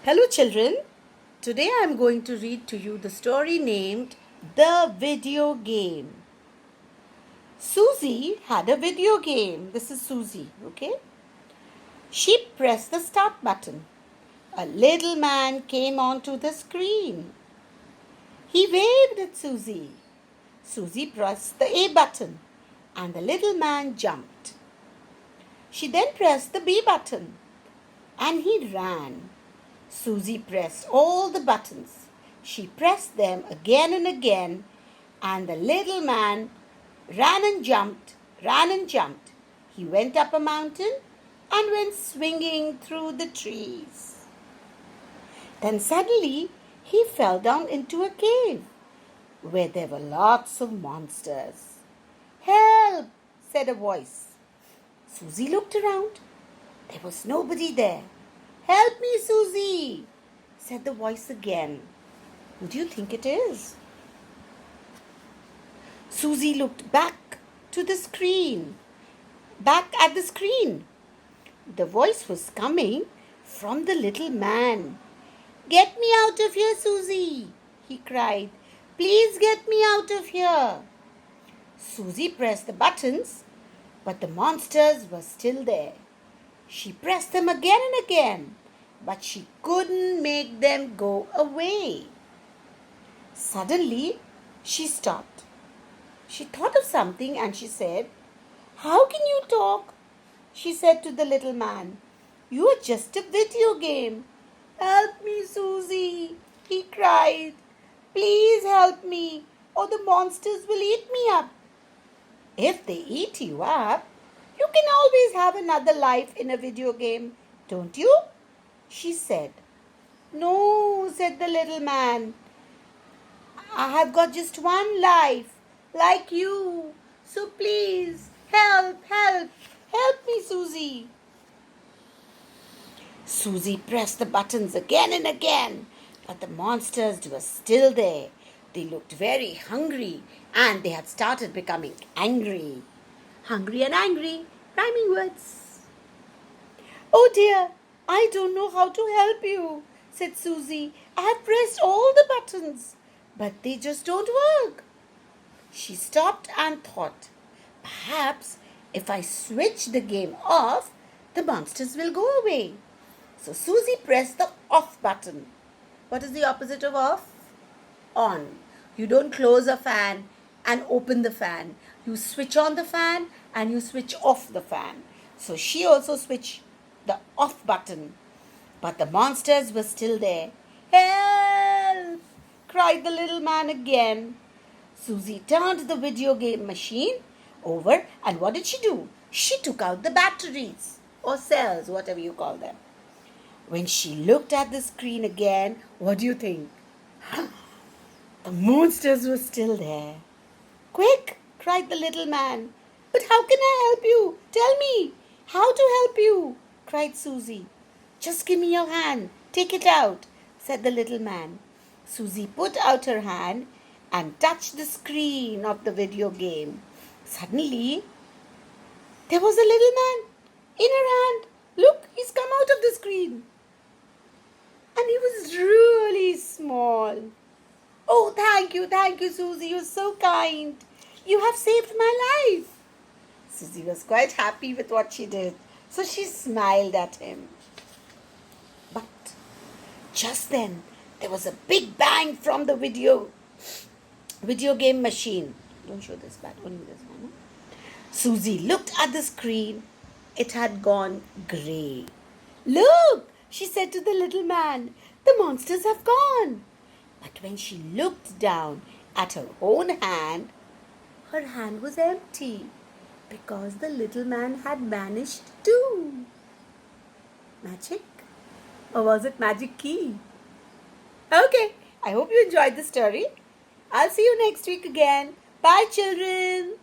Hello, children. Today I am going to read to you the story named The Video Game. Susie had a video game. This is Susie, okay? She pressed the start button. A little man came onto the screen. He waved at Susie. Susie pressed the A button and the little man jumped. She then pressed the B button and he ran. Susie pressed all the buttons. She pressed them again and again, and the little man ran and jumped, ran and jumped. He went up a mountain and went swinging through the trees. Then suddenly he fell down into a cave where there were lots of monsters. "Help!" said a voice. Susie looked around. There was nobody there. "Help me, Susie," said the voice again. Who do you think it is? Susie looked back at the screen. The voice was coming from the little man. "Get me out of here, Susie," he cried. "Please get me out of here." Susie pressed the buttons, but the monsters were still there. She pressed them again and again, but she couldn't make them go away. Suddenly, she stopped. She thought of something and she said, "How can you talk?" she said to the little man. "You are just a video game." "Help me, Susie," he cried. "Please help me, or the monsters will eat me up." "If they eat you up, you can always have another life in a video game, don't you?" she said. "No," said the little man. "I have got just one life, like you. So please, help me, Susie." Susie pressed the buttons again and again, but the monsters were still there. They looked very hungry and they had started becoming angry. Hungry and angry, rhyming words. "Oh dear, I don't know how to help you," said Susie. "I have pressed all the buttons, but they just don't work." She stopped and thought, perhaps if I switch the game off, the monsters will go away. So Susie pressed the off button. What is the opposite of off? On. You don't close a fan and open the fan. You switch on the fan and you switch off the fan. So she also switched the off button. But the monsters were still there. "Help!" cried the little man again. Susie turned the video game machine over and what did she do? She took out the batteries or cells, whatever you call them. When she looked at the screen again, what do you think? The monsters were still there. "Quick!" cried the little man. "But how can I help you? Tell me how to help you," cried Susie. "Just give me your hand. Take it out," said the little man. Susie put out her hand and touched the screen of the video game. Suddenly, there was a little man in her hand. Look, he's come out of the screen. And he was really small. "Oh, thank you, Susie. You're so kind. You have saved my life." Susie was quite happy with what she did, so she smiled at him. But just then, there was a big bang from the video game machine. Don't show this part, only this one. Susie looked at the screen. It had gone grey. "Look," she said to the little man, "the monsters have gone." But when she looked down at her own hand, her hand was empty because the little man had vanished too. Magic? Or was it magic key? Okay, I hope you enjoyed the story. I'll see you next week again. Bye, children.